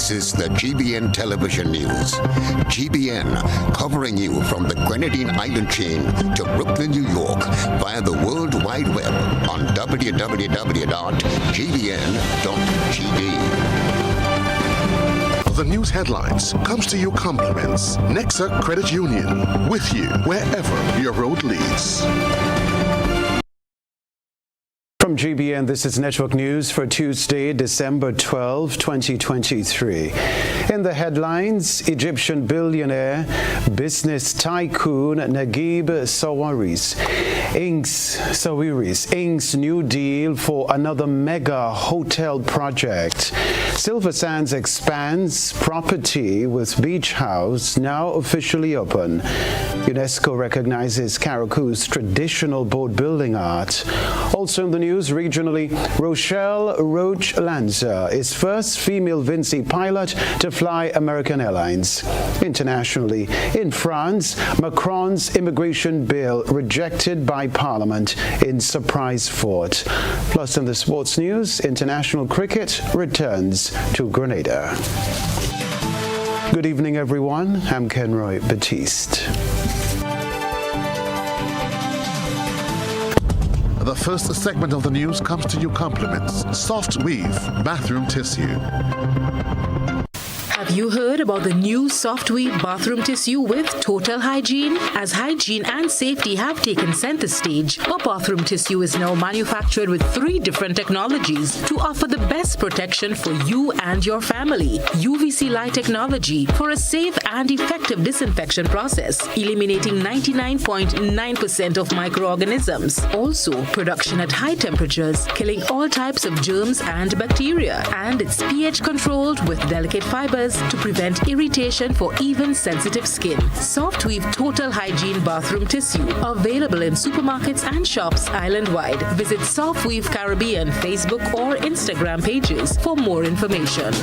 This is the GBN Television News. GBN, covering you from the Grenadine Island chain to Brooklyn, New York, via the World Wide Web on www.gbn.tv. The news headlines comes to you compliments. Nexa Credit Union, with you wherever your road leads. From GBN, this is Network News for Tuesday, December 12, 2023. In the headlines, Egyptian billionaire, business tycoon Naguib Sawiris inks new deal for another mega hotel project. Silver Sands expands property with beach house now officially open. UNESCO recognizes Karaku's traditional boat building art. Also in the news, regionally, Rochelle Roach Lanza is first female Vinci pilot to fly American Airlines. Internationally, in France, Macron's immigration bill rejected by Parliament in surprise vote. Plus, in the sports news, international cricket returns to Grenada. Good evening, everyone. I'm Kenroy Baptiste. The first segment of the news comes to you compliments. Soft Weave bathroom tissue. Have you heard about the new Soft Weave bathroom tissue with total hygiene? As hygiene and safety have taken center stage, our bathroom tissue is now manufactured with 3 different technologies to offer the best protection for you and your family. UVC light technology for a safe and effective disinfection process, eliminating 99.9% of microorganisms. Also, production at high temperatures, killing all types of germs and bacteria. And it's pH controlled with delicate fibers to prevent irritation for even sensitive skin. Soft Weave Total Hygiene Bathroom Tissue, available in supermarkets and shops island-wide. Visit Soft Weave Caribbean Facebook or Instagram pages for more information.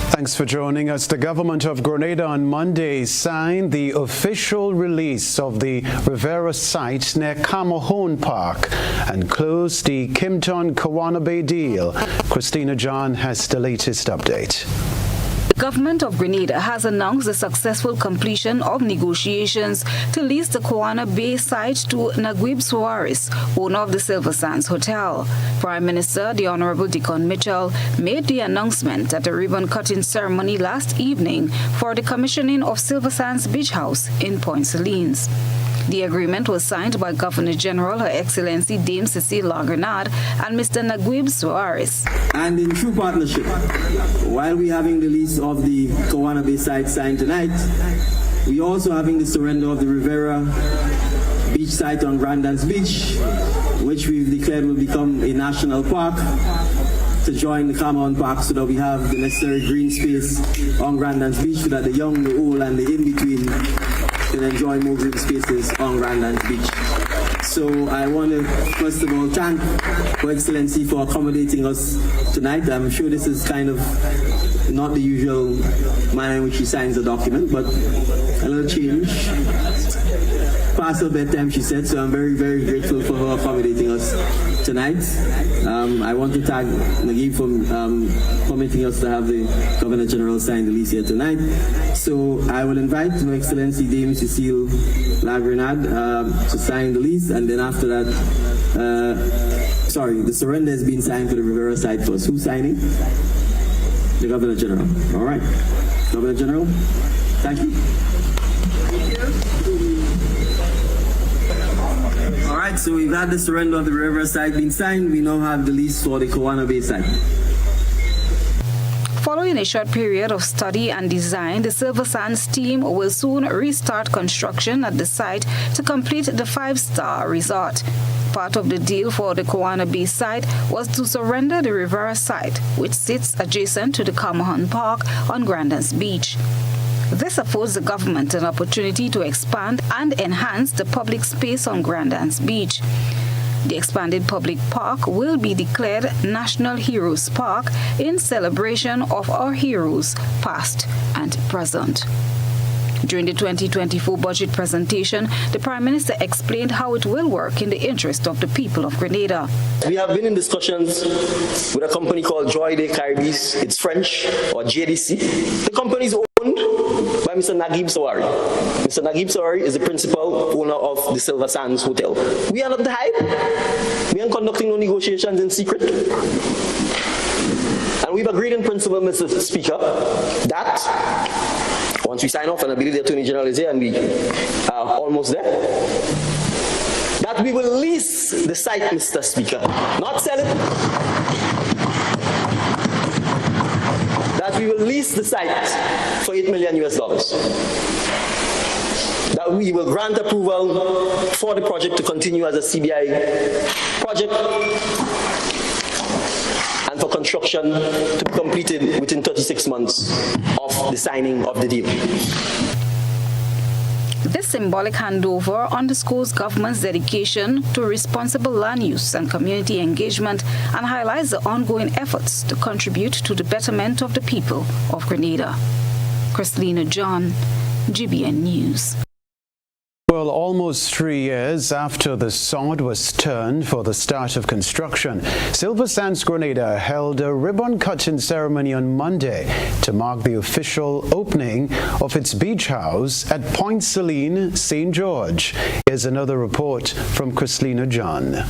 Thanks for joining us. The government of Grenada on Monday signed the official release of the Rivera site near Camohon Park and closed the Kimpton-Kawana Bay deal. Christina John has the latest update. The government of Grenada has announced the successful completion of negotiations to lease the Kawana Bay site to Naguib Sawiris, owner of the Silver Sands Hotel. Prime Minister, the Honorable Deacon Mitchell, made the announcement at a ribbon-cutting ceremony last evening for the commissioning of Silver Sands Beach House in Point Salines. The agreement was signed by Governor General Her Excellency Dame Cecile Lagrenade and Mr. Naguib Sawiris. And in true partnership, while we're having the lease of the Kawana Bay site signed tonight, we're also having the surrender of the Rivera beach site on Grandans Beach, which we've declared will become a national park to join the Cameron Park, so that we have the necessary green space on Grandans Beach so that the young, the old, and the in-between can enjoy more green spaces on Grandlands Beach. So I want to first of all thank Her Excellency for accommodating us tonight. I'm sure this is kind of not the usual manner in which she signs a document, but a little change. Past her bedtime, she said, so I'm very, very grateful for her accommodating us tonight. I want to thank Naguib for permitting us to have the Governor General sign the lease here tonight. So I will invite Her Excellency Dame Cecile Lagrenade to sign the lease, and then after that, the surrender has been signed for the Rivera site first. Who's signing? The Governor General. All right. Governor General, thank you. All right, so we've had the surrender of the Rivera site being signed. We now have the lease for the Kawana Bay site. Following a short period of study and design, the Silver Sands team will soon restart construction at the site to complete the 5-star resort. Part of the deal for the Kawana Bay site was to surrender the Rivera site, which sits adjacent to the Camohon Park on Grandans Beach. This affords the government an opportunity to expand and enhance the public space on Grandans Beach. The expanded public park will be declared National Heroes Park in celebration of our heroes, past and present. During the 2024 budget presentation, the Prime Minister explained how it will work in the interest of the people of Grenada. We have been in discussions with a company called Joy des Caribbees. It's French, or JDC. The company is owned by Mr. Naguib Sawari. Mr. Naguib Sawari is the principal owner of the Silver Sands Hotel. We are not the hype. We are conducting no negotiations in secret. And we've agreed in principle, Mr. Speaker, that once we sign off, and I believe the Attorney General is here and we are almost there, that we will lease the site, Mr. Speaker, not sell it. That we will lease the site for $8 million. That we will grant approval for the project to continue as a CBI project and for construction to be completed within 36 months of the signing of the deal. This symbolic handover underscores government's dedication to responsible land use and community engagement and highlights the ongoing efforts to contribute to the betterment of the people of Grenada. Christina John, GBN News. Well, almost 3 years after the sod was turned for the start of construction, Silver Sands Grenada held a ribbon-cutting ceremony on Monday to mark the official opening of its beach house at Point Celine, St. George. Here's another report from Christina John.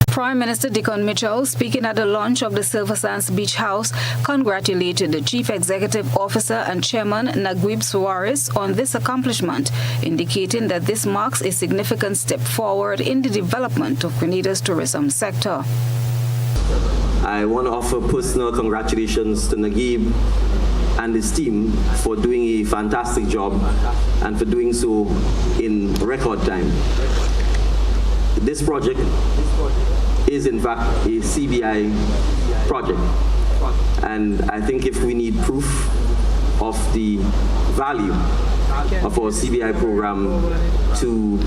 Prime Minister Dickon Mitchell, speaking at the launch of the Silver Sands Beach House, congratulated the Chief Executive Officer and Chairman Naguib Suarez on this accomplishment, indicating that this marks a significant step forward in the development of Grenada's tourism sector. I want to offer personal congratulations to Naguib and his team for doing a fantastic job and for doing so in record time. This project is in fact a CBI project, and I think if we need proof of the value of our CBI program to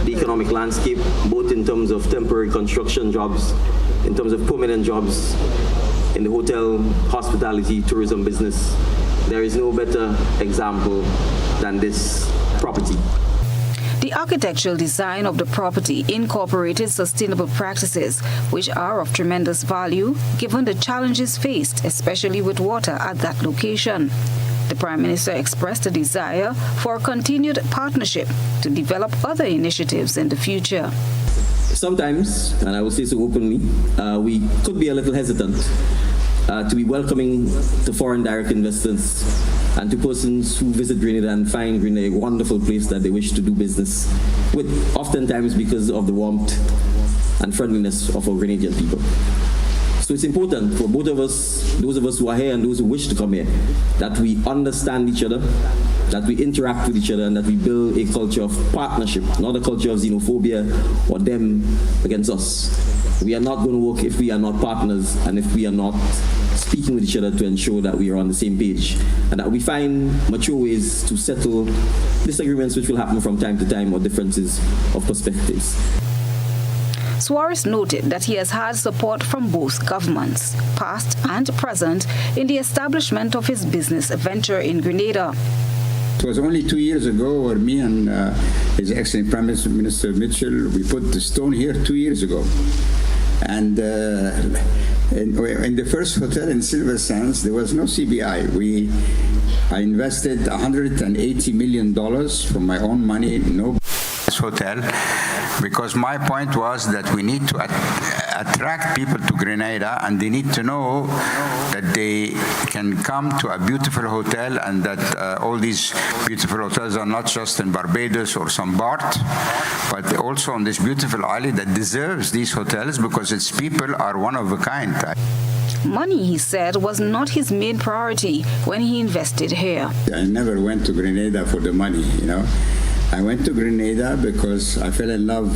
the economic landscape, both in terms of temporary construction jobs, in terms of permanent jobs in the hotel, hospitality, tourism business, there is no better example than this property. The architectural design of the property incorporated sustainable practices, which are of tremendous value given the challenges faced, especially with water at that location. The Prime Minister expressed a desire for a continued partnership to develop other initiatives in the future. Sometimes, and I will say so openly, we could be a little hesitant to be welcoming to foreign direct investors and to persons who visit Grenada and find Grenada a wonderful place that they wish to do business with, oftentimes because of the warmth and friendliness of our Grenadian people. So it's important for both of us, those of us who are here and those who wish to come here, that we understand each other, that we interact with each other, and that we build a culture of partnership, not a culture of xenophobia or them against us. We are not going to work if we are not partners and if we are not speaking with each other to ensure that we are on the same page and that we find mature ways to settle disagreements which will happen from time to time or differences of perspectives. Suarez noted that he has had support from both governments, past and present, in the establishment of his business venture in Grenada. It was only 2 years ago where me and His Excellency Prime Minister Mitchell, we put the stone here 2 years ago. And in the first hotel in Silver Sands, there was no CBI. I invested $180 million from my own money, no hotel, because my point was that we need to attract people to Grenada, and they need to know that they can come to a beautiful hotel, and that all these beautiful hotels are not just in Barbados or St. Barth, but also on this beautiful island that deserves these hotels because its people are one of a kind. Money, he said, was not his main priority when he invested here. I never went to Grenada for the money, you know. I went to Grenada because I fell in love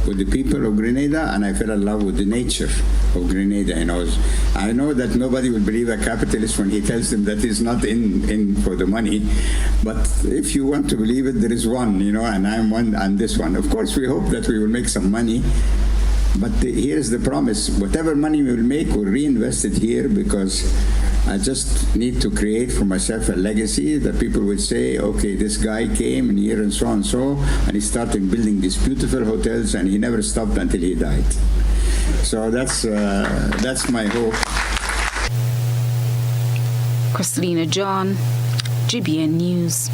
with the people of Grenada, and I fell in love with the nature of Grenada. You know, I know that nobody will believe a capitalist when he tells them that he's not in for the money, but if you want to believe it, there is one, you know, and I'm one, and this one. Of course, we hope that we will make some money, but here's the promise: whatever money we will make, we'll reinvest it here, because I just need to create for myself a legacy that people would say, okay, this guy came in here and so, and he started building these beautiful hotels, and he never stopped until he died. So that's my hope. Christina John, GBN News.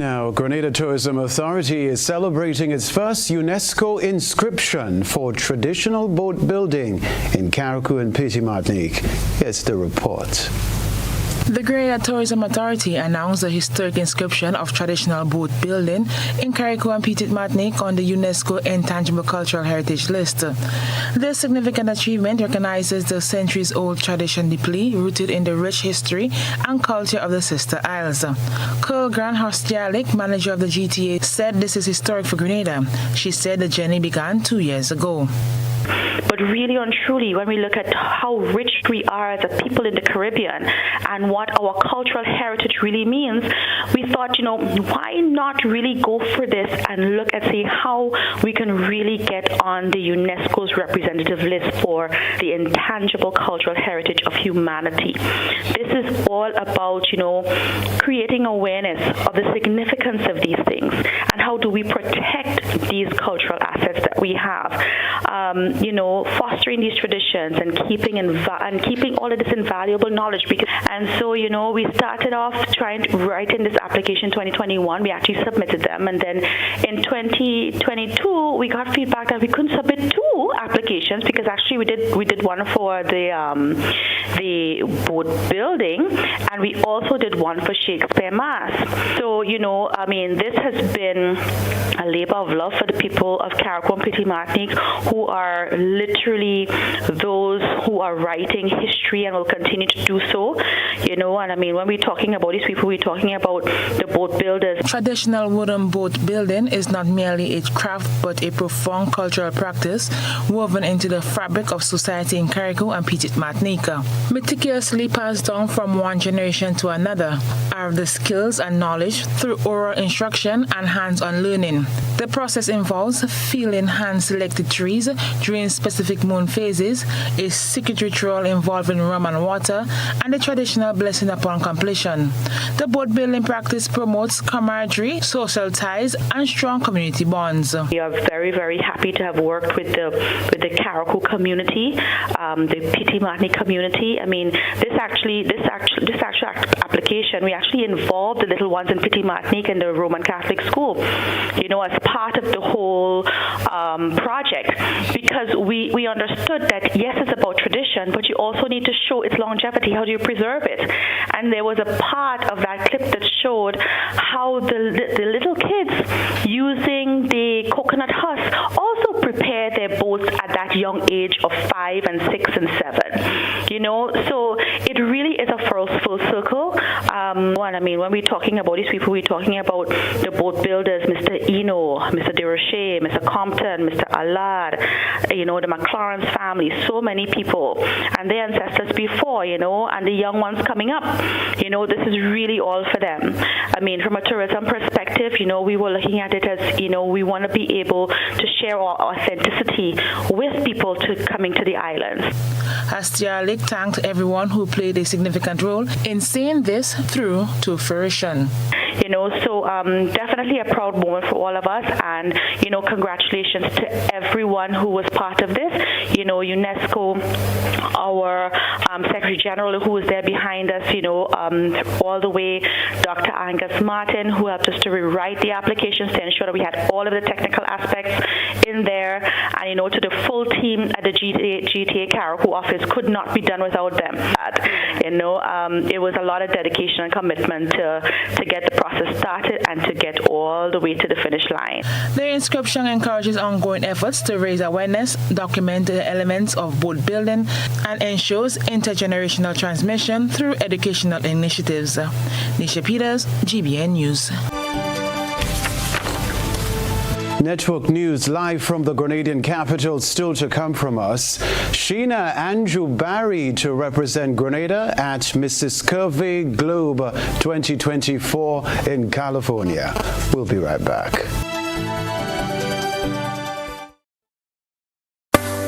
Now, Grenada Tourism Authority is celebrating its first UNESCO inscription for traditional boat building in Carriacou and Petite Martinique. Here's the report. The Grenada Tourism Authority announced the historic inscription of traditional boat building in Carriacou and Petite Martinique on the UNESCO Intangible Cultural Heritage List. This significant achievement recognizes the centuries-old tradition deeply rooted in the rich history and culture of the sister isles. Colonel Grant Hostialik, manager of the GTA, said this is historic for Grenada. She said the journey began 2 years ago. But really and truly, when we look at how rich we are as a people in the Caribbean and what our cultural heritage really means, we thought, why not really go for this and look and see how we can really get on the UNESCO's representative list for the intangible cultural heritage of humanity. This is all about, creating awareness of the significance of these things and how do we protect these cultural assets that we have. Fostering these traditions and keeping all of this invaluable knowledge. And so, we started off trying to write in this application 2021. We actually submitted them, and then in 2022 we got feedback that we couldn't submit 2 applications because actually we did one for the boat building, and we also did one for Shakespeare Mass. So, this has been a labor of love for the people of Carriacou and Petite Martinique, who are literally those who are writing history and will continue to do so, and when we're talking about these people, we're talking about the boat builders. Traditional wooden boat building is not merely a craft but a profound cultural practice woven into the fabric of society in Carriacou and Petite Martinique. Meticulously passed down from one generation to another are the skills and knowledge through oral instruction and hands-on learning. The process involves feeling hand-selected trees during specific moon phases, a secret ritual involving rum and water, and the traditional blessing upon completion. The boat building practice promotes camaraderie, social ties, and strong community bonds. We are very, very happy to have worked with the Carriacou community, the Petite Martinique community. This actual application, we actually involved the little ones in Petite Martinique in the Roman Catholic school, as part of the whole project, because we understood that yes, it's about tradition, but you also need to show its longevity. How do you preserve it? And there was a part of that clip that showed how the little kids using the coconut husk also prepare their boats at that young age of 5 and 6 and 7. So it really is a full circle. When we're talking about these people, we're talking about the boat builders, Mr. Eno, Mr. DeRoche, Mr. Compton, Mr. Allard, the McLaurin's family, so many people, and their ancestors before, and the young ones coming up. This is really all for them. From a tourism perspective, we were looking at it as, we want to be able to share our authenticity with people coming to the islands. Hostialik thanked everyone who played a significant role in seeing this through to fruition. So definitely a proud moment for all of us, and congratulations to everyone who was part of this. UNESCO, our Secretary General who was there behind us, all the way Dr. Angus Martin, who helped us to rewrite the applications to ensure that we had all of the technical aspects in there, and to the full team at the GTA Carriacou office, could not be done without them. It was a lot of dedication and commitment to get the process started and to get all the way to the finish line. The inscription encourages ongoing efforts to raise awareness, document the elements of boat building, and ensures intergenerational transmission through educational initiatives. Nisha Peters, GBN News. Network News live from the Grenadian capital, still to come from us. Sheena Andrew Barry to represent Grenada at Mrs. Curvy Globe 2024 in California. We'll be right back.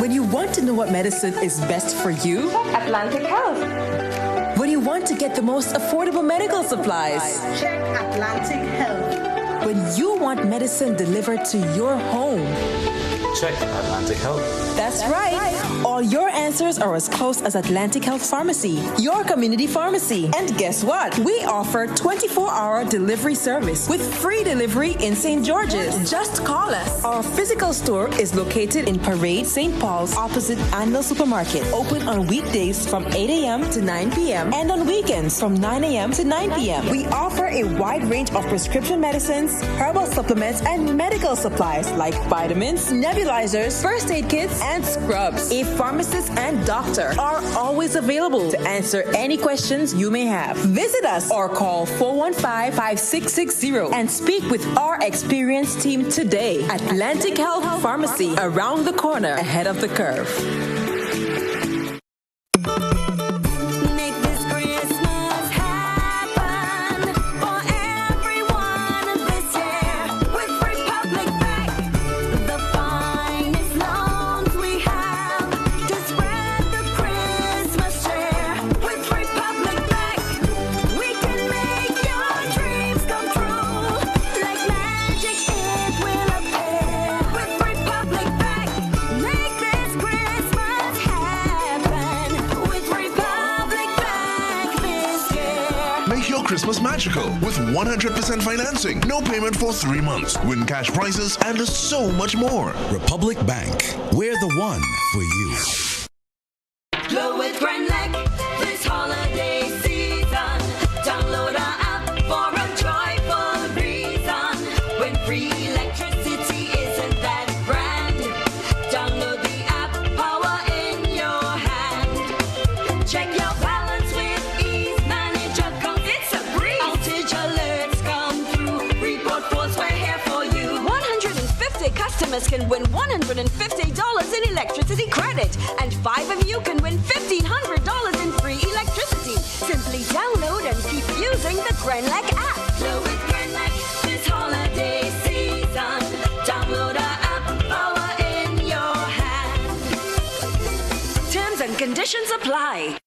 When you want to know what medicine is best for you, check Atlantic Health. When you want to get the most affordable medical supplies, check Atlantic Health. When you want medicine delivered to your home, check Atlantic Health. That's right. All your answers are as close as Atlantic Health Pharmacy, your community pharmacy. And guess what? We offer 24-hour delivery service with free delivery in St. George's. Just call us. Our physical store is located in Parade, St. Paul's, opposite Anvil Supermarket. Open on weekdays from 8 a.m. to 9 p.m. and on weekends from 9 a.m. to 9 p.m. We offer a wide range of prescription medicines, herbal supplements, and medical supplies like vitamins, nebulizers, first aid kits, and scrubs. A pharmacist and doctor are always available to answer any questions you may have. Visit us or call 415-5660 and speak with our experienced team today. Atlantic Health Pharmacy, around the corner, ahead of the curve. Christmas magical with 100% financing, no payment for 3 months, win cash prizes, and so much more. Republic Bank, we're the one for you. Glow with Grand Lake this holiday season. Download our app for a joyful reason. When free electricity isn't that grand, download the app, power in your hand. Check your balance with ease, manage accounts, it's a breeze. Outage alerts come through, report faults, we're here for you. 150 customers can win $150 in electricity credit, and 5 of you can win $1,500 in free electricity. Simply download and keep using the Grenlec app. Glow with Grenlec this holiday season. Download our app, power in your hand. Terms and conditions apply.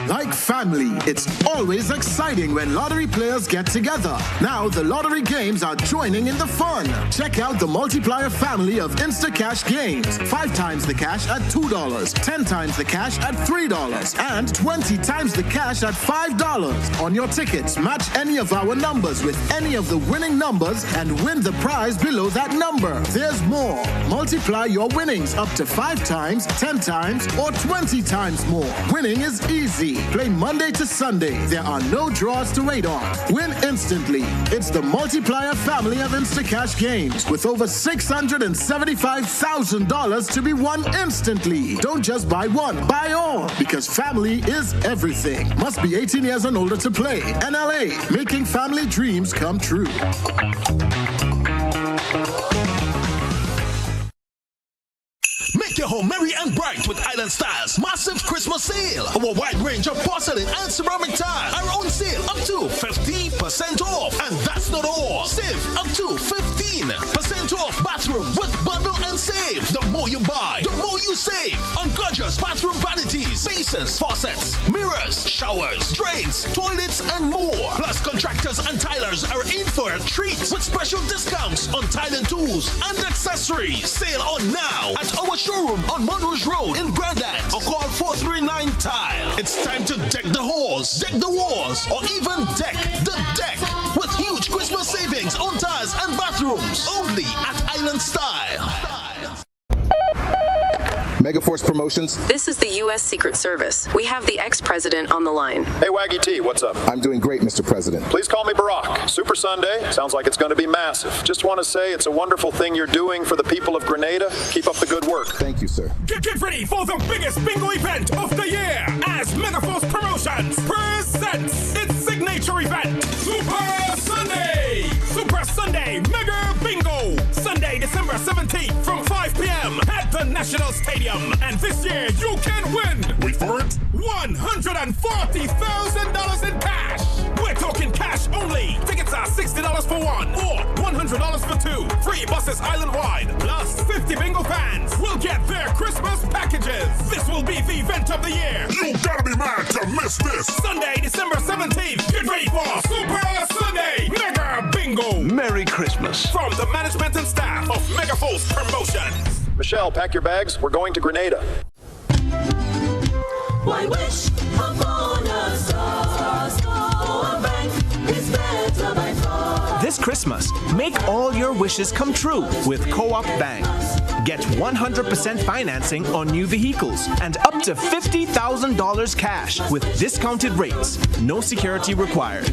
Like family, it's always exciting when lottery players get together. Now the lottery games are joining in the fun. Check out the multiplier family of Instacash games. 5 times the cash at $2, 10 times the cash at $3, and 20 times the cash at $5. On your tickets, match any of our numbers with any of the winning numbers and win the prize below that number. There's more. Multiply your winnings up to 5 times, 10 times, or 20 times more. Winning is easy. Play Monday to Sunday. There are no draws to wait on. Win instantly. It's the multiplier family of Instacash games with over $675,000 to be won instantly. Don't just buy one, buy all, because family is everything. Must be 18 years and older to play. NLA, making family dreams come true. Make your home merry and bright with Island Style's massive Christmas sale. Our wide range of porcelain and ceramic tile are on sale up to 50% off. And that's not all. Save up to 15% off bathroom with bundle and save. The more you buy, the more you save on gorgeous bathroom vanities, basins, faucets, mirrors, showers, drains, toilets, and more. Plus, contractors and tilers are in for a treat with special discounts on tiling tools and accessories. Sale on now at our showroom on Monroe Road in Grandad, or call 439-TILE. It's time to deck the halls, deck the walls, or even deck the deck with huge Christmas savings on tiles and bathrooms only at Island Style. Megaforce Promotions. This is the U.S. Secret Service. We have the ex-president on the line. Hey, Waggy T, what's up? I'm doing great, Mr. President. Please call me Barack. Super Sunday sounds like it's going to be massive. Just want to say it's a wonderful thing you're doing for the people of Grenada. Keep up the good work. Thank you, sir. Get ready for the biggest bingo event of the year as Megaforce Promotions presents its signature event, Super Sunday! Super Sunday Mega Bingo! Sunday, December 17th from 5 p.m. at the National Stadium. And this year you can win, wait for it, $1 $140,000 in cash. We're talking cash only. Tickets are $60 for one or $100 for two. Free buses island-wide. Plus 50 bingo fans will get their Christmas packages. This will be the event of the year. You gotta be mad to miss this. Sunday, December 17th. Get ready for Super Sunday Mega Bingo. Merry Christmas. From the management and staff of Megaforce Promotions. Michelle, pack your bags. We're going to Grenada. Why wish upon a star? Our bank is better by far. This Christmas, make all your wishes come true with Co-op Bank. Get 100% financing on new vehicles and up to $50,000 cash with discounted rates. No security required.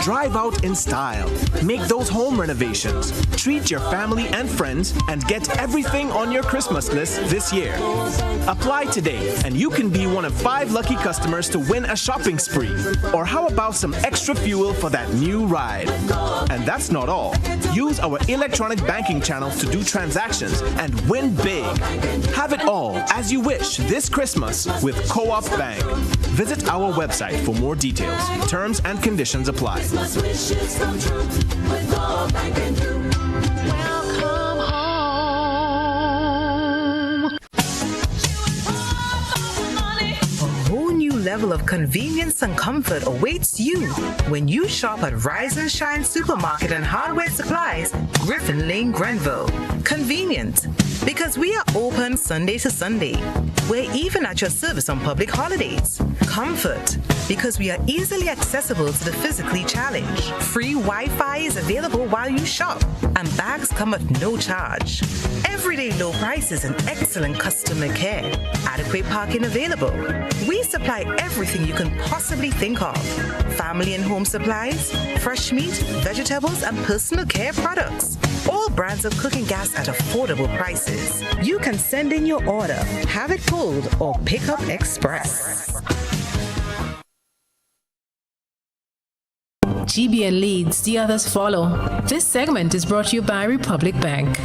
Drive out in style. Make those home renovations. Treat your family and friends and get everything on your Christmas list this year. Apply today and you can be one of 5 lucky customers to win a shopping spree. Or how about some extra fuel for that new ride? And that's not all. Use our electronic banking channels to do transactions and win big. Have it all as you wish this Christmas with Co-op Bank. Visit our website for more details. Terms and conditions apply. Wishes come true with Co-op Bank and you. Welcome home. A whole new level of convenience and comfort awaits you when you shop at Rise and Shine Supermarket and Hardware Supplies, Griffin Lane, Grenville. Convenient, because we are open Sunday to Sunday. We're even at your service on public holidays. Comfort, because we are easily accessible to the physically challenged. Free Wi-Fi is available while you shop, and bags come at no charge. Everyday low prices and excellent customer care. Adequate parking available. We supply everything you can possibly think of. Family and home supplies, fresh meat, vegetables, and personal care products. All brands of cooking gas at affordable prices. You can send in your order, have it pulled, or pick up express. GBN leads, the others follow. This segment is brought to you by Republic Bank.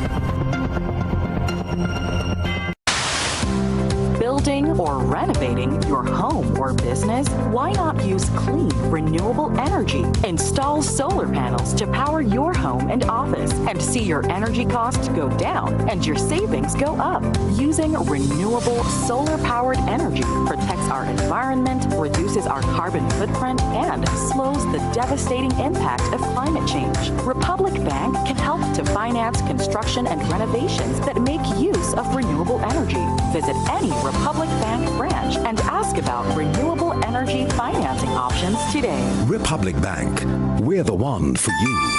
Building or renovating your home or business? Why not use clean, renewable energy? Install solar panels to power your home and office and see your energy costs go down and your savings go up. Using renewable solar-powered energy protects our environment, reduces our carbon footprint, and slows the devastating impact of climate change. Republic Bank can help to finance construction and renovations that make use of renewable energy. Visit any Republic Bank branch and ask about renewable energy financing options today. Republic Bank, we're the one for you.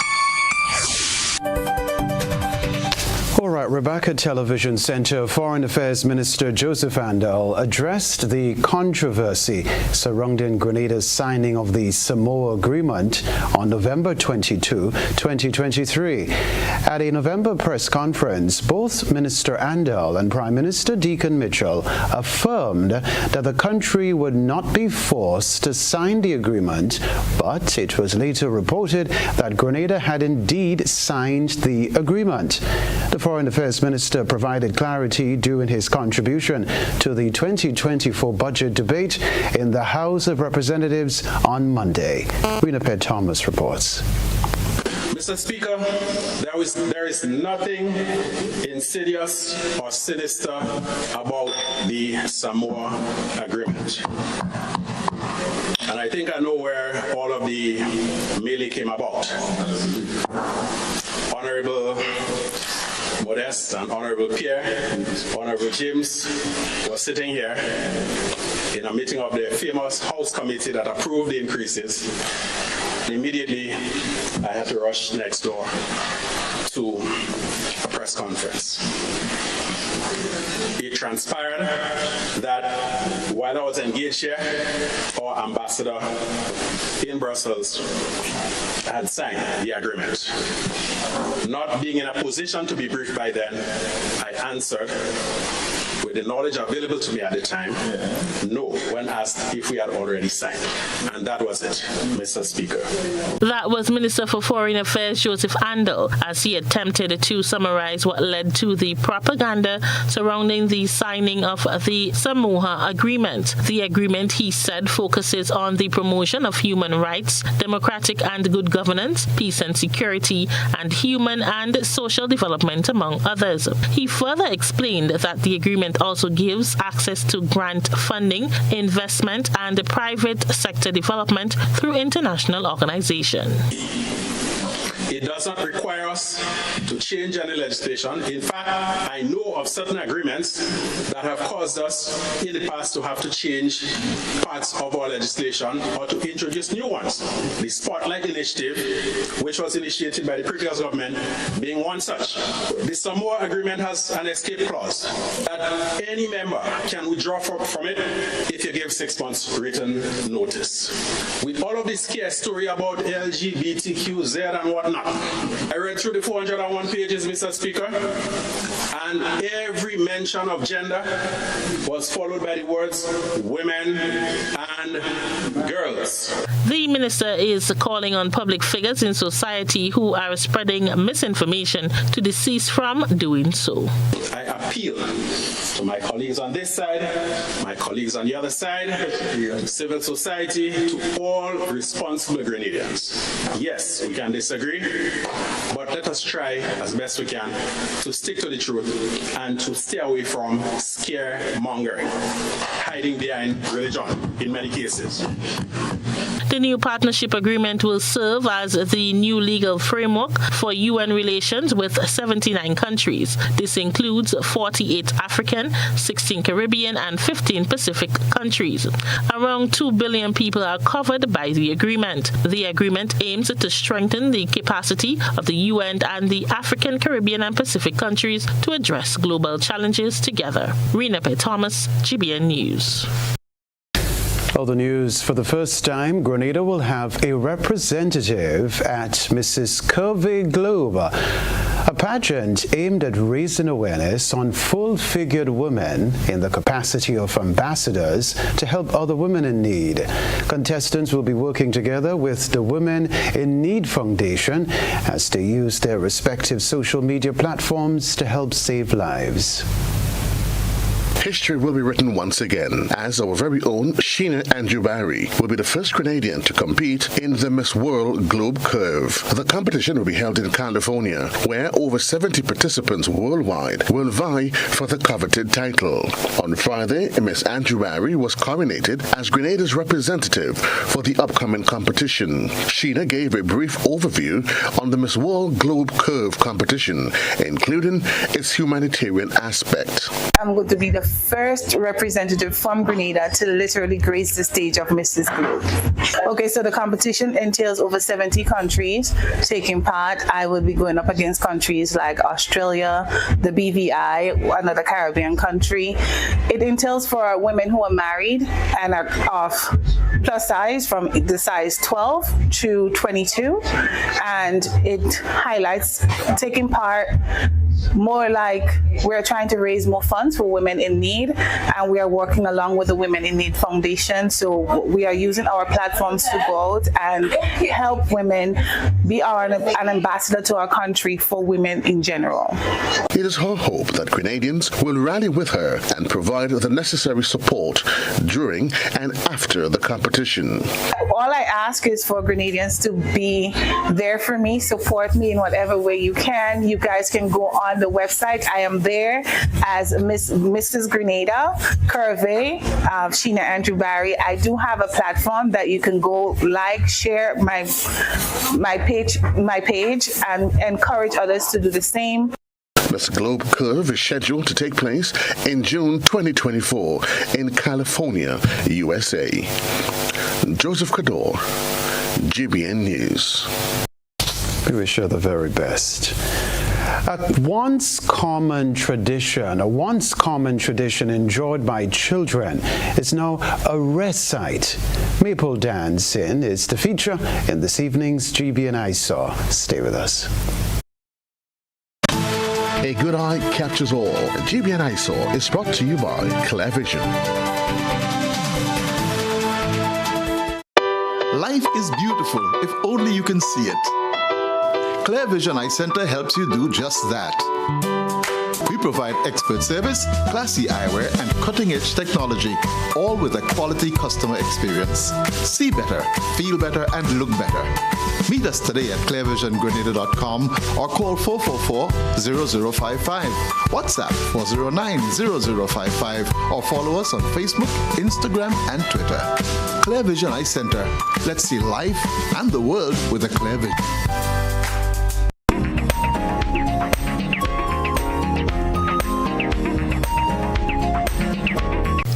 All right, Rebecca Television Center Foreign Affairs Minister Joseph Andel addressed the controversy surrounding Grenada's signing of the Samoa Agreement on November 22, 2023. At a November press conference, both Minister Andel and Prime Minister Deacon Mitchell affirmed that the country would not be forced to sign the agreement, but it was later reported that Grenada had indeed signed the agreement. The Foreign Affairs Minister provided clarity during his contribution to the 2024 budget debate in the House of Representatives on Monday. Renapet Thomas reports. Mr. Speaker, there is nothing insidious or sinister about the Samoa Agreement. And I think I know where all of the melee came about. Honorable Modeste and Honorable Pierre, Honorable James were sitting here in a meeting of the famous House Committee that approved the increases. And immediately, I had to rush next door to a press conference. It transpired that while I was engaged here, our ambassador in Brussels had signed the agreement. Not being in a position to be briefed by then, I answered with the knowledge available to me at the time, no, when asked if we had already signed. And that was it, Mr. Speaker. That was Minister for Foreign Affairs Joseph Andel as he attempted to summarize what led to the propaganda surrounding the signing of the Samoa Agreement. The agreement, he said, focuses on the promotion of human rights, democratic and good governance, peace and security, and human and social development, among others. He further explained that the agreement also gives access to grant funding, investment, and private sector development through international organizations. It does not require us to change any legislation. In fact, I know of certain agreements that have caused us in the past to have to change parts of our legislation or to introduce new ones. The Spotlight Initiative, which was initiated by the previous government, being one such. The Samoa Agreement has an escape clause that any member can withdraw from it if you give 6 months written notice. With all of this scare story about LGBTQZ and whatnot, I read through the 401 pages, Mr. Speaker, and every mention of gender was followed by the words women and girls. The minister is calling on public figures in society who are spreading misinformation to desist from doing so. I appeal to my colleagues on this side, my colleagues on the other side, to civil society, to all responsible Grenadians. Yes, we can disagree, but let us try as best we can to stick to the truth and to stay away from scaremongering, hiding behind religion in many cases. The new partnership agreement will serve as the new legal framework for UN relations with 79 countries. This includes 48 African, 16 Caribbean, and 15 Pacific countries. Around 2 billion people are covered by the agreement. The agreement aims to strengthen the capacity of the UN and the African, Caribbean, and Pacific countries to address global challenges together. Rena P. Thomas, GBN News. Other news, for the first time, Grenada will have a representative at Mrs. Curvy Globe, a pageant aimed at raising awareness on full-figured women in the capacity of ambassadors to help other women in need. Contestants will be working together with the Women in Need Foundation as they use their respective social media platforms to help save lives. History will be written once again, as our very own Sheena Andrew-Barry will be the first Grenadian to compete in the Miss World Globe Curve. The competition will be held in California, where over 70 participants worldwide will vie for the coveted title. On Friday, Miss Andrew-Barry was coronated as Grenada's representative for the upcoming competition. Sheena gave a brief overview on the Miss World Globe Curve competition, including its humanitarian aspect. I'm going to be the first representative from Grenada to literally grace the stage of Mrs. Globe. Okay, so the competition entails over 70 countries taking part. I will be going up against countries like Australia, the BVI, another Caribbean country. It entails for women who are married and are of plus size from the size 12 to 22, and it highlights taking part more like we're trying to raise more funds for women in need, and we are working along with the Women in Need Foundation. So we are using our platforms to go out and help women be an ambassador to our country for women in general. It is her hope that Grenadians will rally with her and provide the necessary support during and after the competition. All I ask is for Grenadians to be there for me, support me in whatever way you can. You guys can go on the website. I am there as Mrs. Grenada, Curvy, Sheena Andrew-Barry. I do have a platform that you can go like, share my page, and encourage others to do the same. This Globe Curve is scheduled to take place in June 2024 in California, USA. Joseph Cador, GBN News. We wish her the very best. A once common tradition enjoyed by children is now a rare sight. Maple dancing is the feature in this evening's GBN I Saw. Stay with us. A good eye catches all. GBN Eyesore is brought to you by ClearVision. Life is beautiful if only you can see it. ClearVision Eye Center helps you do just that. We provide expert service, classy eyewear, and cutting-edge technology, all with a quality customer experience. See better, feel better, and look better. Meet us today at clearvisiongrenada.com or call 444-0055, WhatsApp 409-0055, or follow us on Facebook, Instagram, and Twitter. ClearVision Eye Center. Let's see life and the world with a clear vision.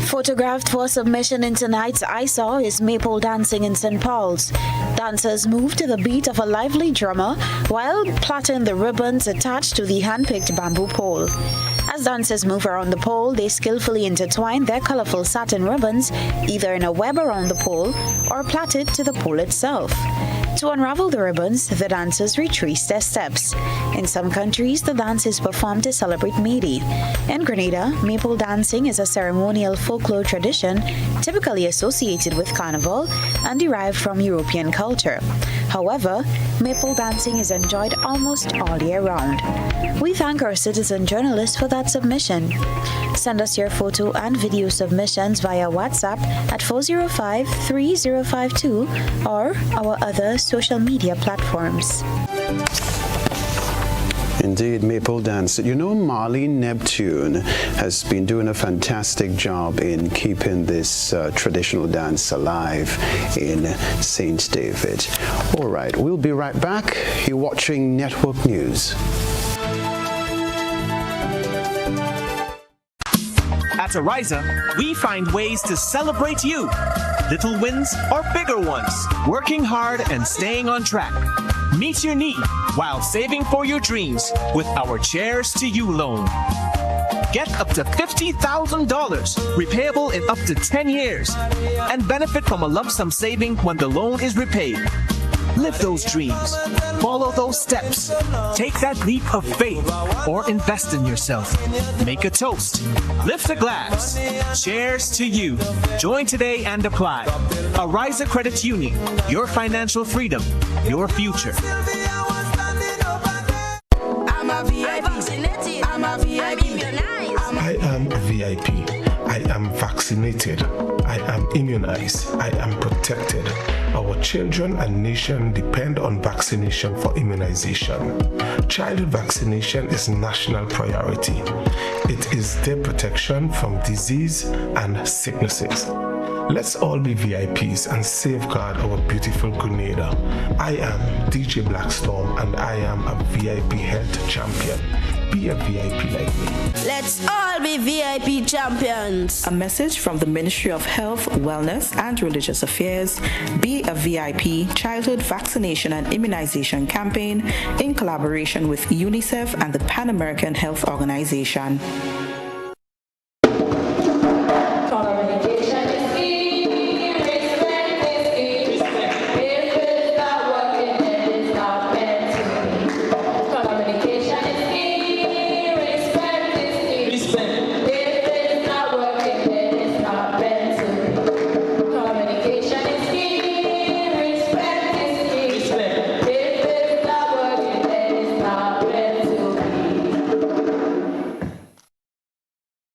Photographed for submission in tonight's Eyesore is Maple Dancing in St. Paul's. Dancers move to the beat of a lively drummer while plaiting the ribbons attached to the hand-picked bamboo pole. As dancers move around the pole, they skillfully intertwine their colorful satin ribbons either in a web around the pole or plait it to the pole itself. To unravel the ribbons, the dancers retrace their steps. In some countries, the dance is performed to celebrate May Day. In Grenada, maple dancing is a ceremonial folklore tradition typically associated with Carnival and derived from European culture. However, maple dancing is enjoyed almost all year round. We thank our citizen journalists for that submission. Send us your photo and video submissions via WhatsApp at 405-3052 or our other social media platforms. Indeed, maple dance. You know, Marlene Neptune has been doing a fantastic job in keeping this traditional dance alive in St. David. All right, we'll be right back. You're watching Network News. At Ariza, we find ways to celebrate you. Little wins or bigger ones. Working hard and staying on track. Meet your need while saving for your dreams with our Cheers to You loan. Get up to $50,000, repayable in up to 10 years, and benefit from a lump sum saving when the loan is repaid. Live those dreams. Follow those steps. Take that leap of faith or invest in yourself. Make a toast. Lift a glass. Cheers to you. Join today and apply. Ariza Credit Union. Your financial freedom. Your future. I'm a VIP. I'm a VIP. I am a VIP. I am vaccinated. I am immunized. I am protected. Our children and nation depend on vaccination for immunization. Childhood vaccination is national priority. It is their protection from disease and sicknesses. Let's all be VIPs and safeguard our beautiful Grenada. I am DJ Blackstorm and I am a VIP health champion. Be a VIP like me. Let's all be VIP champions. A message from the Ministry of Health, Wellness and Religious Affairs, Be a VIP Childhood Vaccination and Immunization Campaign in collaboration with UNICEF and the Pan American Health Organization.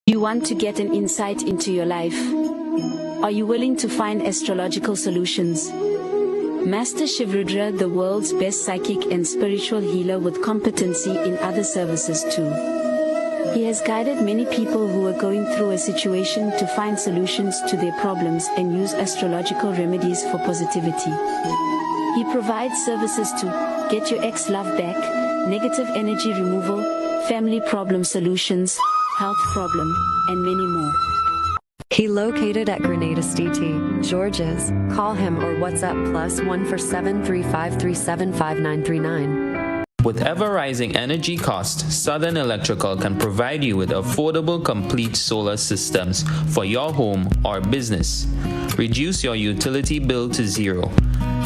You want to get an insight into your life? Are you willing to find astrological solutions? Master Shivrudra, the world's best psychic and spiritual healer with competency in other services too. He has guided many people who are going through a situation to find solutions to their problems and use astrological remedies for positivity. He provides services to get your ex-love back, negative energy removal, family problem solutions, health problem, and many more. He located at Grenada STT, Georges. Call him or WhatsApp +1 for 735375939. With ever-rising energy costs, Southern Electrical can provide you with affordable, complete solar systems for your home or business. Reduce your utility bill to zero.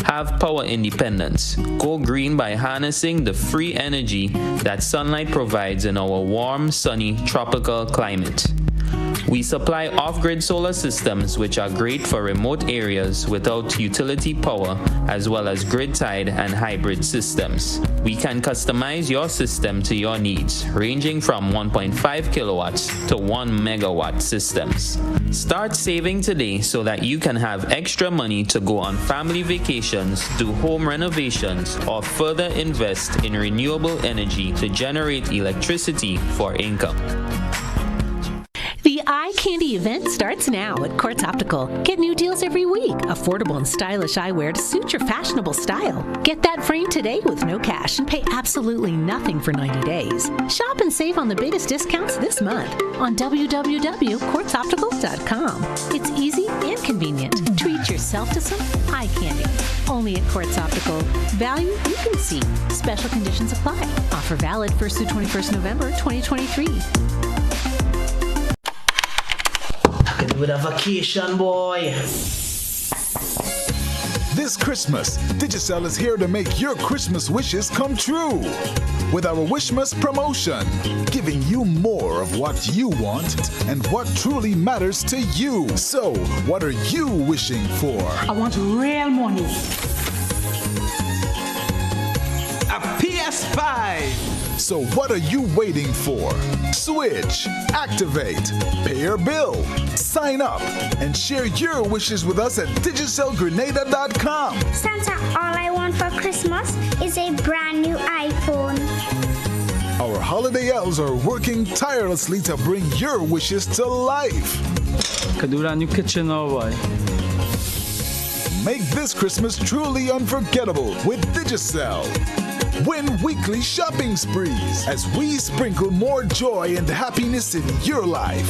Have power independence. Go green by harnessing the free energy that sunlight provides in our warm, sunny, tropical climate. We supply off-grid solar systems which are great for remote areas without utility power, as well as grid-tied and hybrid systems. We can customize your system to your needs, ranging from 1.5 kilowatts to 1 megawatt systems. Start saving today so that you can have extra money to go on family vacations, do home renovations, or further invest in renewable energy to generate electricity for income. The Eye Candy event starts now at Quartz Optical. Get new deals every week. Affordable and stylish eyewear to suit your fashionable style. Get that frame today with no cash and pay absolutely nothing for 90 days. Shop and save on the biggest discounts this month on www.quartzoptical.com. It's easy and convenient. Treat yourself to some eye candy. Only at Quartz Optical. Value you can see. Special conditions apply. Offer valid 1st through 21st November 2023. With a vacation, boy. This Christmas, Digicel is here to make your Christmas wishes come true. With our Wishmas promotion, giving you more of what you want and what truly matters to you. So, what are you wishing for? I want real money. A PS5. So what are you waiting for? Switch, activate, pay your bill, sign up, and share your wishes with us at digicelgrenada.com. Santa, all I want for Christmas is a brand new iPhone. Our holiday elves are working tirelessly to bring your wishes to life. Could do that new kitchen or what? Make this Christmas truly unforgettable with Digicel. Win weekly shopping sprees as we sprinkle more joy and happiness in your life.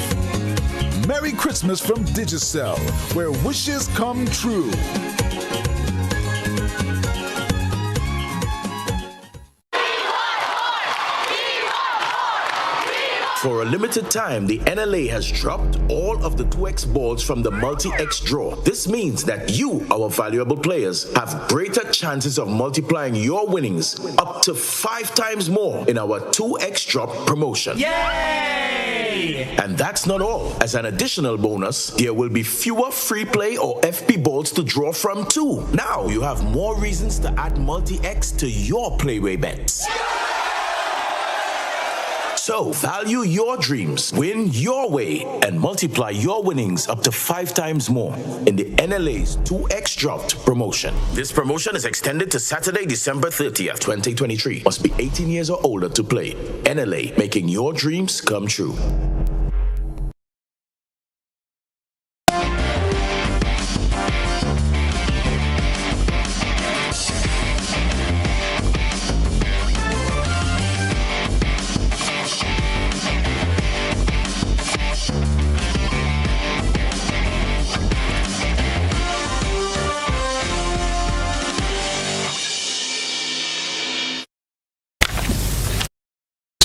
Merry Christmas from Digicel, where wishes come true. For a limited time, the NLA has dropped all of the 2X balls from the multi-X draw. This means that you, our valuable players, have greater chances of multiplying your winnings up to 5 times more in our 2X drop promotion. Yay! And that's not all. As an additional bonus, there will be fewer free play or FP balls to draw from too. Now you have more reasons to add multi-X to your playway bets. So, value your dreams, win your way, and multiply your winnings up to 5 times more in the NLA's 2X Dropped promotion. This promotion is extended to Saturday, December 30th, 2023. Must be 18 years or older to play. NLA, making your dreams come true.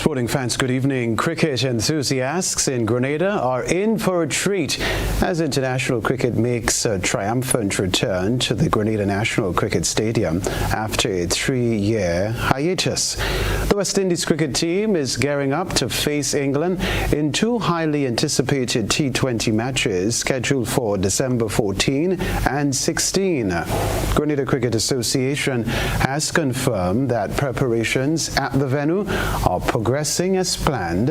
Sporting fans, good evening. Cricket enthusiasts in Grenada are in for a treat as international cricket makes a triumphant return to the Grenada National Cricket Stadium after a 3-year hiatus. The West Indies cricket team is gearing up to face England in 2 highly anticipated T20 matches scheduled for December 14 and 16. Grenada Cricket Association has confirmed that preparations at the venue are progressing as planned,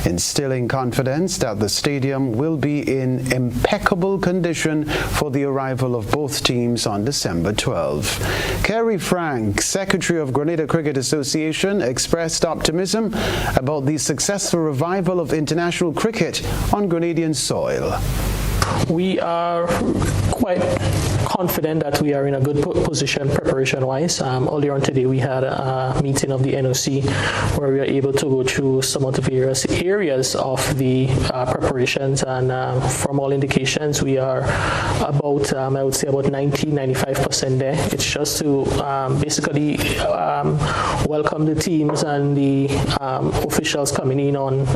instilling confidence that the stadium will be in impeccable condition for the arrival of both teams on December 12. Kerry Frank, Secretary of Grenada Cricket Association, expressed optimism about the successful revival of international cricket on Grenadian soil. We are quite confident that we are in a good position preparation-wise. Earlier on today, we had a meeting of the NOC where we were able to go through some of the various areas of the preparations, and from all indications, we are about, I would say, about 90-95% there. It's just to basically welcome the teams and the officials coming in on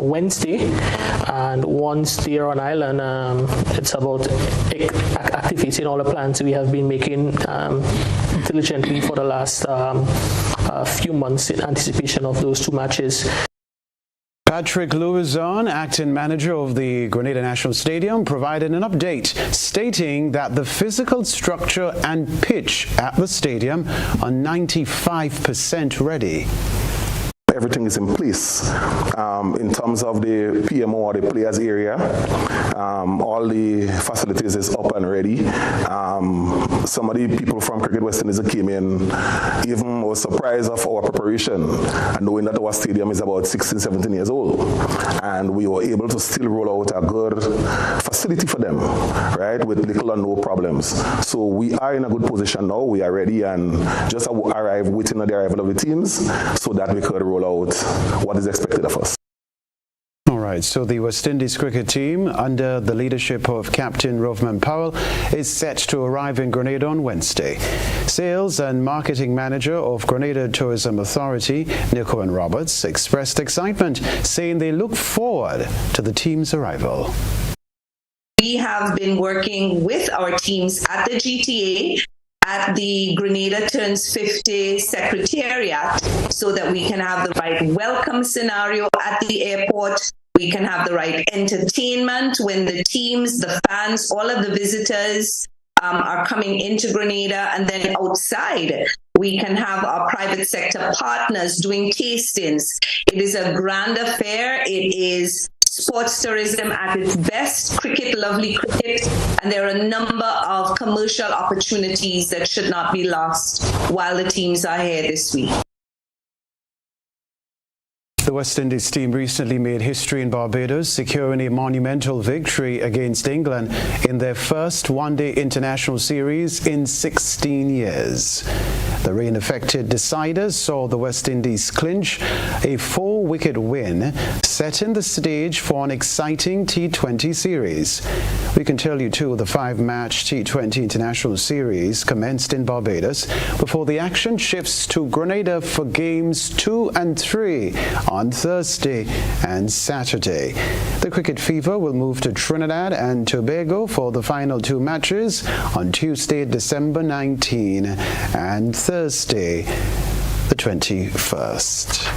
Wednesday, and once they are on island, it's about activating all all the plans we have been making diligently for the last few months in anticipation of those two matches. Patrick Louison, acting manager of the Grenada National Stadium, provided an update stating that the physical structure and pitch at the stadium are 95% ready. Everything is in place. In terms of the PMO or the players area, all the facilities is up and ready. Some of the people from Cricket West Indies came in, even was surprised of our preparation, and knowing that our stadium is about 16, 17 years old. And we were able to still roll out a good facility for them, right, with little or no problems. So we are in a good position now. We are ready and just arrive waiting on the arrival of the teams so that we could roll out what is expected of us. All right, so the West Indies cricket team, under the leadership of Captain Rovman Powell, is set to arrive in Grenada on Wednesday. Sales and marketing manager of Grenada Tourism Authority, Nico and Roberts, expressed excitement, saying they look forward to the team's arrival. We have been working with our teams at the GTA, at the Grenada Turns 50 Secretariat, so that we can have the right welcome scenario at the airport. We can have the right entertainment when the teams, the fans, all of the visitors are coming into Grenada. And then outside, we can have our private sector partners doing tastings. It is a grand affair. It is sports tourism at its best, cricket, lovely cricket, and there are a number of commercial opportunities that should not be lost while the teams are here this week. The West Indies team recently made history in Barbados, securing a monumental victory against England in their first one-day international series in 16 years. The rain-affected deciders saw the West Indies clinch a 4-wicket win, setting the stage for an exciting T20 series. We can tell you too, the 5-match T20 international series commenced in Barbados before the action shifts to Grenada for games 2 and 3 on Thursday and Saturday. The cricket fever will move to Trinidad and Tobago for the final 2 matches on Tuesday, December 19 and Thursday, the 21st.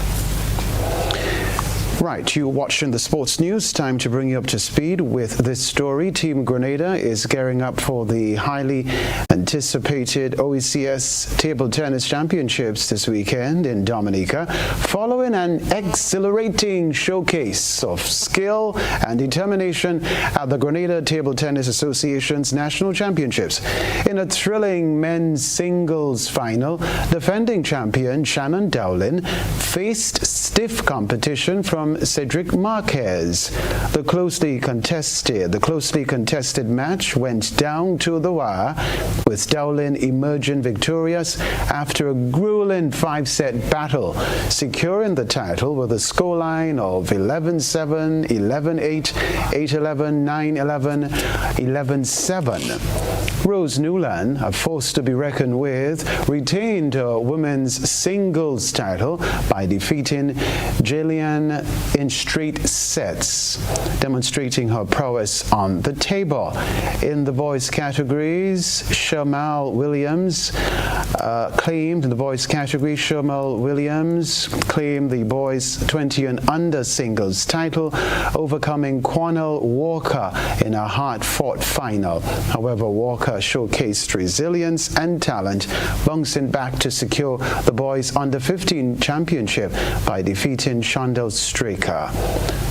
Right, you're watching the sports news. Time to bring you up to speed with this story. Team Grenada is gearing up for the highly anticipated OECS Table Tennis Championships this weekend in Dominica, following an exhilarating showcase of skill and determination at the Grenada Table Tennis Association's National Championships. In a thrilling men's singles final, defending champion Shannon Dowling faced stiff competition from Cedric Marquez. The closely contested match went down to the wire, with Dowling emerging victorious after a grueling 5-set battle, securing the title with a scoreline of 11-7, 11-8, 8-11, 9-11, 11-7. Rose Newland, a force to be reckoned with, retained her women's singles title by defeating Jillian in straight sets, demonstrating her prowess on the table. In the boys categories, Shamal Williams claimed the boys 20 and under singles title, overcoming Quannell Walker in a hard-fought final. However, Walker showcased resilience and talent, bouncing back to secure the boys under 15 championship by defeating Shondell Straker.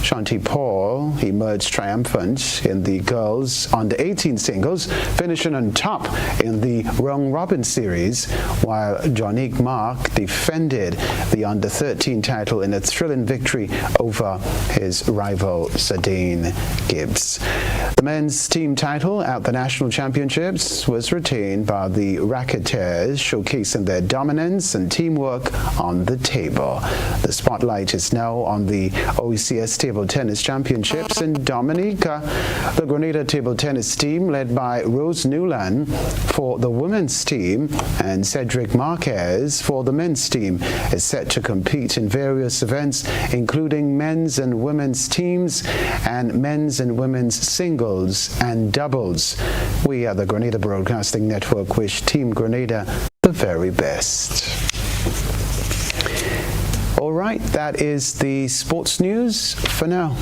Shanti Paul emerged triumphant in the girls under 18 singles, finishing on top in the round robin series, while Jonique Mark defended the under 13 title in a thrilling victory over his rival Zidane Gibbs. The men's team title at the national championships was retained by the Racketeers, showcasing their dominance and teamwork on the table. The spotlight is now on the OECS Table Tennis Championships in Dominica. The Grenada Table Tennis team, led by Rose Newland for the women's team and Cedric Marquez for the men's team, is set to compete in various events, including men's and women's teams and men's and women's singles and doubles. We at the Grenada Grenada Broadcasting Network wish Team Grenada the very best. All right, that is the sports news for now.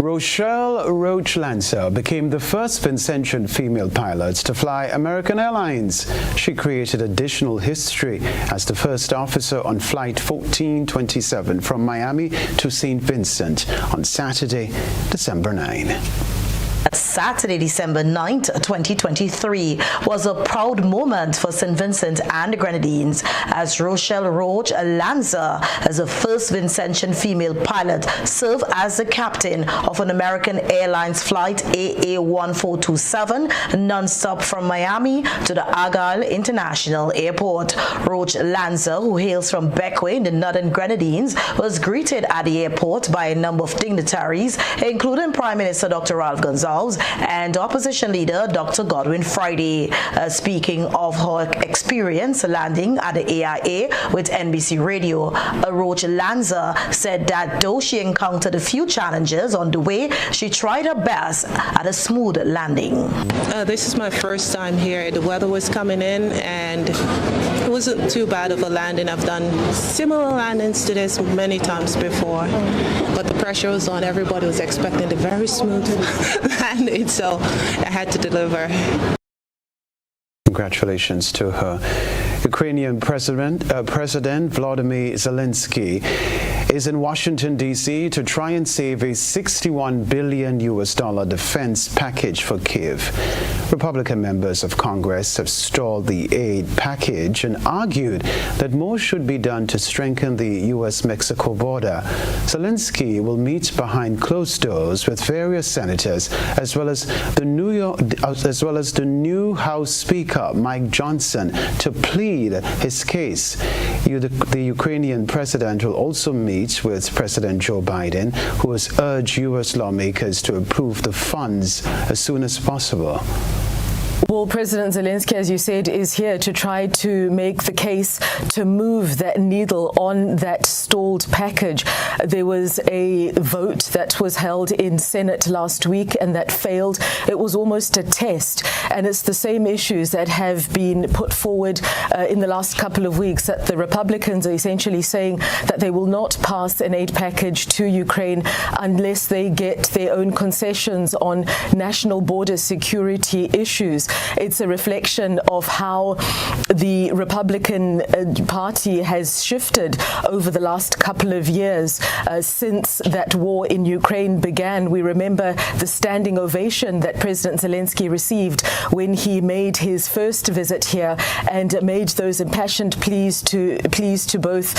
Rochelle Roach Lancer became the first Vincentian female pilot to fly American Airlines. She created additional history as the first officer on Flight 1427 from Miami to St. Vincent on Saturday, December 9. Saturday, December 9th, 2023 was a proud moment for St. Vincent and the Grenadines as Rochelle Roach Lanza, as the first Vincentian female pilot, served as the captain of an American Airlines flight AA1427 non-stop from Miami to the Argyle International Airport. Roach Lanza, who hails from Beckway in the Northern Grenadines, was greeted at the airport by a number of dignitaries, including Prime Minister Dr. Ralph Gonzalez and Opposition Leader Dr. Godwin Friday. Speaking of her experience landing at the AIA with NBC Radio, Roach Lanza said that though she encountered a few challenges on the way, she tried her best at a smooth landing. This is my first time here. The weather was coming in and it wasn't too bad of a landing. I've done similar landings to this many times before, but the pressure was on. Everybody was expecting a very smooth landing, so I had to deliver. Congratulations to her. Ukrainian President Volodymyr Zelensky is in Washington, D.C. to try and save a $61 billion defense package for Kyiv. Republican members of Congress have stalled the aid package and argued that more should be done to strengthen the U.S.-Mexico border. Zelensky will meet behind closed doors with various senators, as well as the new House Speaker Mike Johnson, to plead his case. The Ukrainian president will also meet with President Joe Biden, who has urged U.S. lawmakers to approve the funds as soon as possible. Well, President Zelensky, as you said, is here to try to make the case to move that needle on that stalled package. There was a vote that was held in Senate last week and that failed. It was almost a test, and it's the same issues that have been put forward in the last couple of weeks, that the Republicans are essentially saying that they will not pass an aid package to Ukraine unless they get their own concessions on national border security issues. It's a reflection of how the Republican Party has shifted over the last couple of years since that war in Ukraine began. We remember the standing ovation that President Zelensky received when he made his first visit here and made those impassioned pleas to both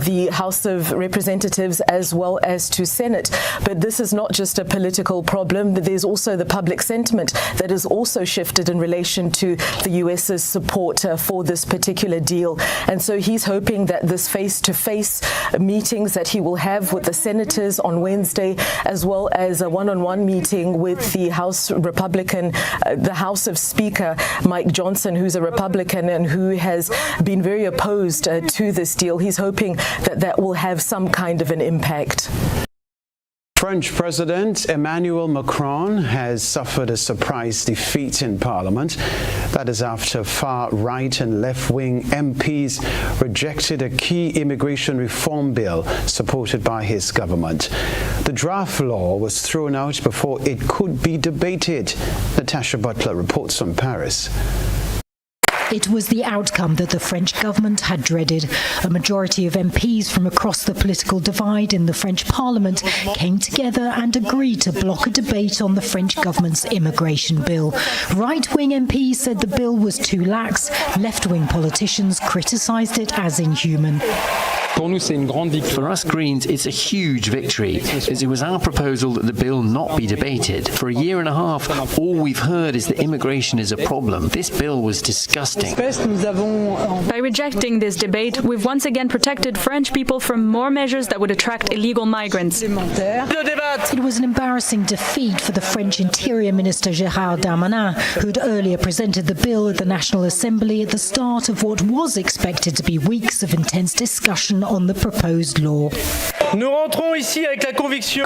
the House of Representatives as well as to Senate. But this is not just a political problem. There's also the public sentiment that has also shifted in relation to the US's support for this particular deal. And so he's hoping that this face-to-face meetings that he will have with the senators on Wednesday, as well as a one-on-one meeting with the House Republican, the House of Speaker Mike Johnson, who's a Republican and who has been very opposed to this deal. He's hoping that that will have some kind of an impact. French President Emmanuel Macron has suffered a surprise defeat in Parliament. That is after far-right and left-wing MPs rejected a key immigration reform bill supported by his government. The draft law was thrown out before it could be debated. Natasha Butler reports from Paris. It was the outcome that the French government had dreaded. A majority of MPs from across the political divide in the French parliament came together and agreed to block a debate on the French government's immigration bill. Right-wing MPs said the bill was too lax. Left-wing politicians criticised it as inhuman. For us Greens, it's a huge victory, as it was our proposal that the bill not be debated. For a year and a half, all we've heard is that immigration is a problem. This bill was disgusting. By rejecting this debate, we've once again protected French people from more measures that would attract illegal migrants. It was an embarrassing defeat for the French Interior Minister Gérald Darmanin, who'd earlier presented the bill at the National Assembly at the start of what was expected to be weeks of intense discussion on the proposed law.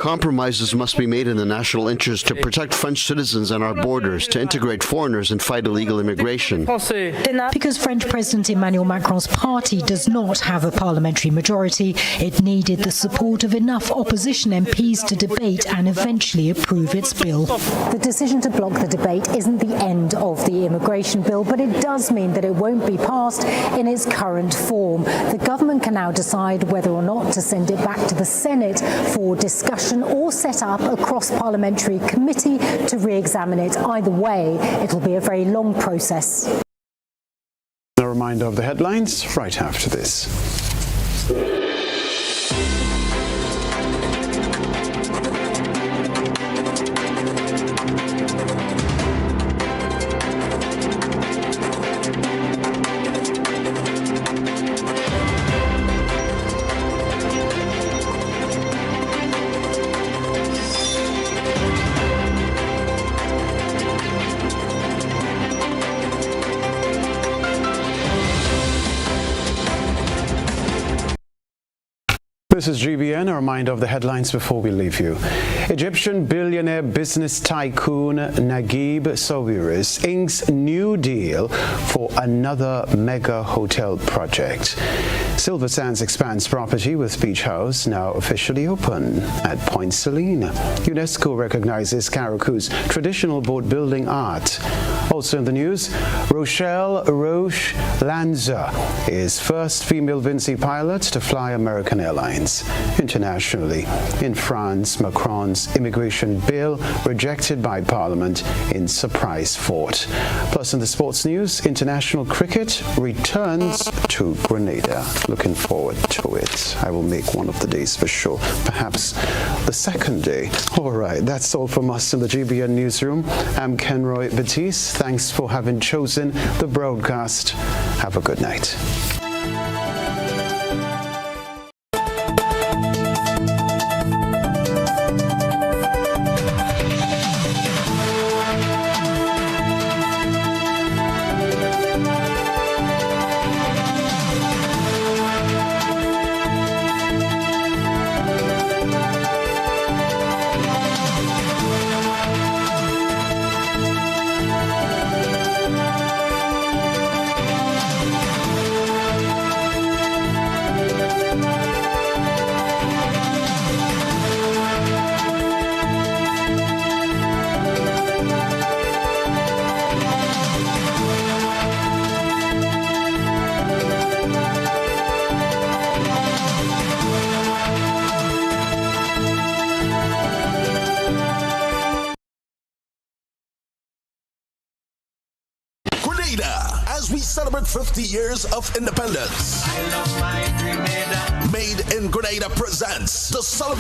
Compromises must be made in the national interest to protect French citizens on our borders, to integrate foreigners and fight illegal immigration. Because French President Emmanuel Macron's party does not have a parliamentary majority, it needed the support of enough opposition MPs to debate and eventually approve its bill. The decision to block the debate isn't the end of the immigration bill, but it does mean that it won't be passed in its current form. The government can now decide whether or not to send it back to the Senate for discussion or set up a cross-parliamentary committee to re-examine it. Either way, it'll be a very long process. A reminder of the headlines right after this. This is GBN, a reminder of the headlines before we leave you. Egyptian billionaire business tycoon Naguib Sawiris inks new deal for another mega hotel project. Silver Sands expands property with beach house now officially open at Point Selene. UNESCO recognizes Caracou's traditional boat building art. Also in the news, Rochelle Roche Lanza is first female Vinci pilot to fly American Airlines. Internationally, in France, Macron's immigration bill rejected by Parliament in surprise vote. Plus in the sports news, international cricket returns to Grenada. Looking forward to it. I will make one of the days for sure. Perhaps the second day. All right, that's all from us in the GBN newsroom. I'm Kenroy Baptiste. Thanks for having chosen the broadcast. Have a good night. As we celebrate 50 years of independence, Made in Grenada presents the celebration.